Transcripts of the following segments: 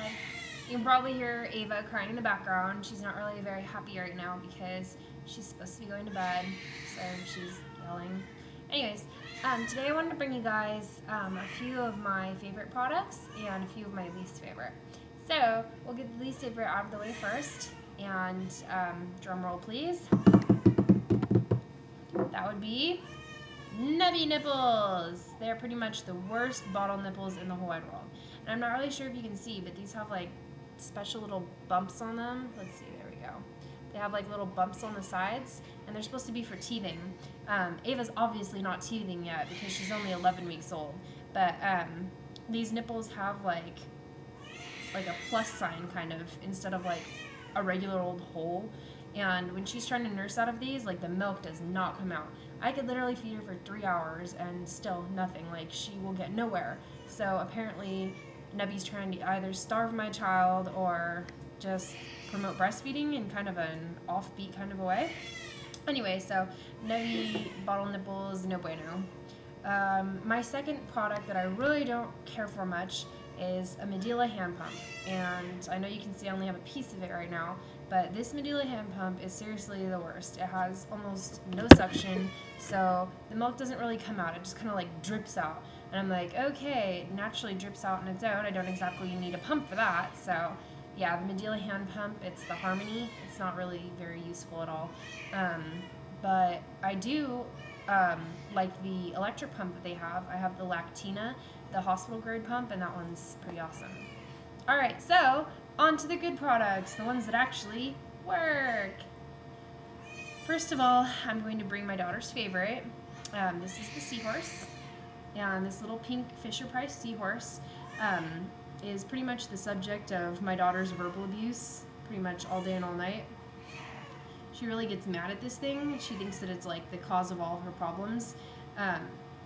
guys. You can probably hear Ava crying in the background. She's not really very happy right now because she's supposed to be going to bed, so she's yelling. Anyways, today I wanted to bring you guys a few of my favorite products and a few of my least favorite. So we'll get the least favorite out of the way first, and drum roll please. That would be Nuby Nipples. They're pretty much the worst bottle nipples in the whole wide world. And I'm not really sure if you can see, but these have like special little bumps on them. Let's see, there we go. They have like little bumps on the sides, and they're supposed to be for teething. Ava's obviously not teething yet because she's only 11 weeks old. But these nipples have like a plus sign kind of instead of like a regular old hole. And when she's trying to nurse out of these, like the milk does not come out. I could literally feed her for 3 hours and still nothing. Like she will get nowhere. So apparently Nuby's trying to either starve my child or just promote breastfeeding in kind of an offbeat kind of a way. Anyway, so Nuby bottle nipples, no bueno. My second product that I really don't care for much is a Medela hand pump, and I know you can see I only have a piece of it right now, but this Medela hand pump is seriously the worst. It has almost no suction, so the milk doesn't really come out. It just kind of like drips out, and I'm like, okay, it naturally drips out on its own. I don't exactly need a pump for that. So yeah, the Medela hand pump, it's the Harmony. It's not really very useful at all, but I do like the electric pump that they have. I have the Lactina, the hospital grade pump, and that one's pretty awesome. Alright, so on to the good products, the ones that actually work. First of all, I'm going to bring my daughter's favorite. This is the Seahorse, and this little pink Fisher Price Seahorse is pretty much the subject of my daughter's verbal abuse pretty much all day and all night. She really gets mad at this thing. She thinks that it's like the cause of all of her problems.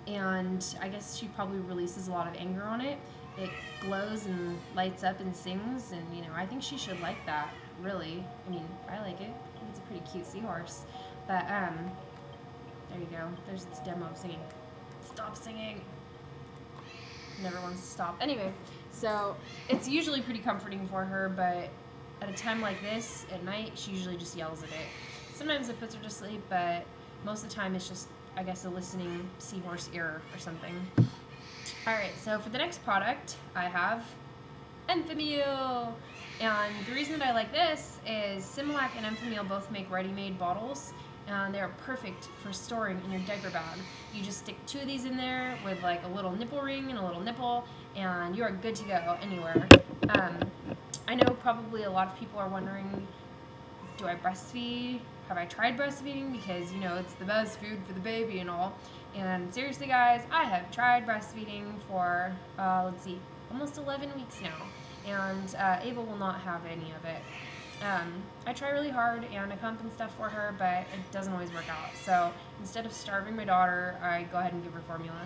And I guess she probably releases a lot of anger on it. It glows and lights up and sings, and you know, I think she should like that, really. I mean, I like it. I think it's a pretty cute seahorse. But there you go. There's its demo of singing. Stop singing. Never wants to stop. Anyway, so it's usually pretty comforting for her, but at a time like this, at night, she usually just yells at it. Sometimes it puts her to sleep, but most of the time it's just, I guess, a listening seahorse ear or something. Alright, so for the next product, I have Enfamil. And the reason that I like this is Similac and Enfamil both make ready-made bottles, and they're perfect for storing in your diaper bag. You just stick 2 of these in there with like a little nipple ring and a little nipple, and you are good to go anywhere. I know probably a lot of people are wondering, do I breastfeed? Have I tried breastfeeding? Because, you know, it's the best food for the baby and all. And seriously, guys, I have tried breastfeeding for, let's see, almost 11 weeks now. And Ava will not have any of it. I try really hard, and I pump and stuff for her, but it doesn't always work out. So instead of starving my daughter, I go ahead and give her formula.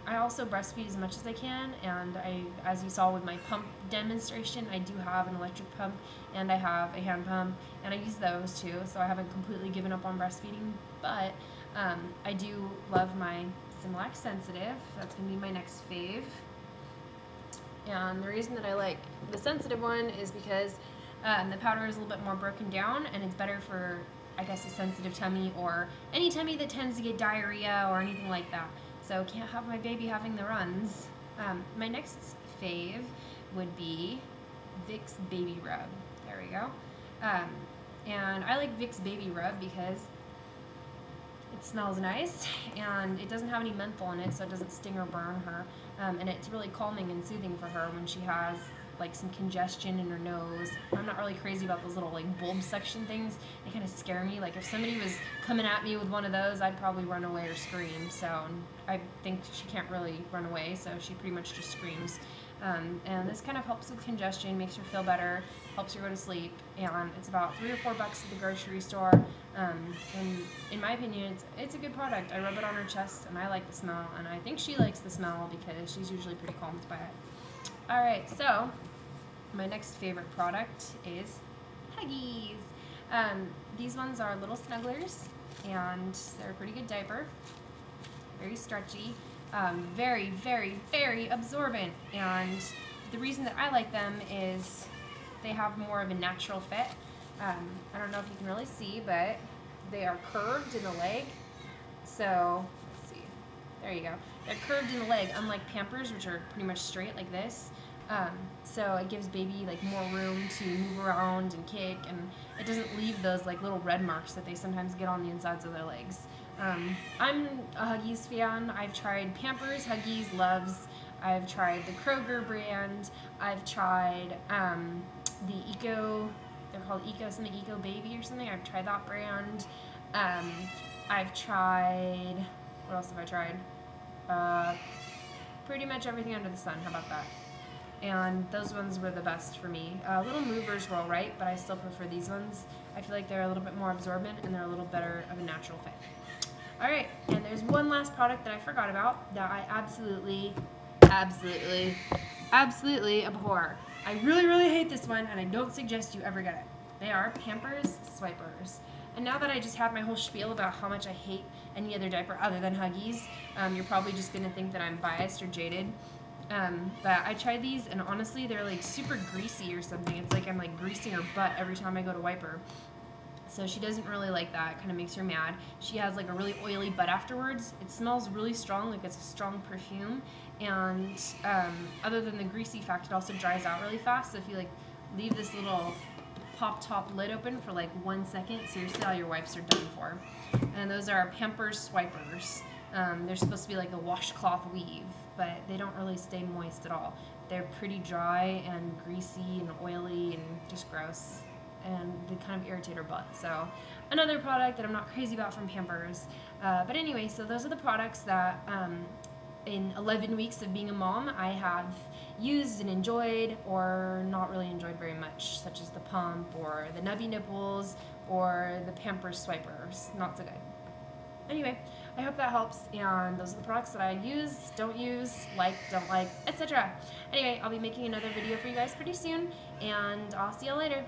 I also breastfeed as much as I can, and as you saw with my pump demonstration, I do have an electric pump, and I have a hand pump, and I use those too, so I haven't completely given up on breastfeeding, but I do love my Similac Sensitive. That's going to be my next fave. And the reason that I like the sensitive one is because the powder is a little bit more broken down, and it's better for, I guess, a sensitive tummy or any tummy that tends to get diarrhea or anything like that. So can't have my baby having the runs. My next fave would be Vicks Baby Rub. There we go. And I like Vicks Baby Rub because it smells nice, and it doesn't have any menthol in it, so it doesn't sting or burn her. And it's really calming and soothing for her when she has like some congestion in her nose. I'm not really crazy about those little like bulb suction things. They kind of scare me. Like if somebody was coming at me with one of those, I'd probably run away or scream. So I think she can't really run away, so she pretty much just screams. And this kind of helps with congestion, makes her feel better, helps her go to sleep, and it's about $3 or $4 at the grocery store. And in my opinion, it's a good product. I rub it on her chest, and I like the smell, and I think she likes the smell because she's usually pretty calmed by it. Alright, so my next favorite product is Huggies. These ones are little snugglers, and they're a pretty good diaper. Very stretchy, very, very, very absorbent, and the reason that I like them is they have more of a natural fit. I don't know if you can really see, but they are curved in the leg. So, let's see. There you go. They're curved in the leg, unlike Pampers, which are pretty much straight like this. So it gives baby like more room to move around and kick, and it doesn't leave those like little red marks that they sometimes get on the insides of their legs. I'm a Huggies fan. I've tried Pampers, Huggies, Loves. I've tried the Kroger brand. I've tried the Eco, they're called Eco something, Eco Baby or something. I've tried that brand. I've tried, what else have I tried? Pretty much everything under the sun. How about that? And those ones were the best for me. Little movers were alright, but I still prefer these ones. I feel like they're a little bit more absorbent and they're a little better of a natural fit. Alright, and there's one last product that I forgot about that I absolutely abhor. I really hate this one, and I don't suggest you ever get it. They are Pampers Wipes. And now that I just have my whole spiel about how much I hate any other diaper other than Huggies, you're probably just going to think that I'm biased or jaded. But I tried these, and honestly, they're like super greasy or something. It's like I'm like greasing her butt every time I go to wipe her. So she doesn't really like that. It kind of makes her mad. She has like a really oily butt afterwards. It smells really strong, like it's a strong perfume. And other than the greasy fact, it also dries out really fast. So if you like leave this little pop top lid open for like 1 second, seriously, all your wipes are done for. And those are Pampers Wipes. They're supposed to be like a washcloth weave, but they don't really stay moist at all. They're pretty dry and greasy and oily and just gross. And they kind of irritate her butt. So another product that I'm not crazy about from Pampers. But anyway, so those are the products that in 11 weeks of being a mom I have used and enjoyed, or not really enjoyed very much, such as the pump or the Nuby Nipples or the Pampers Wipes. Not so good. Anyway, I hope that helps, and those are the products that I use, don't use, like, don't like, etc. Anyway, I'll be making another video for you guys pretty soon, and I'll see you later.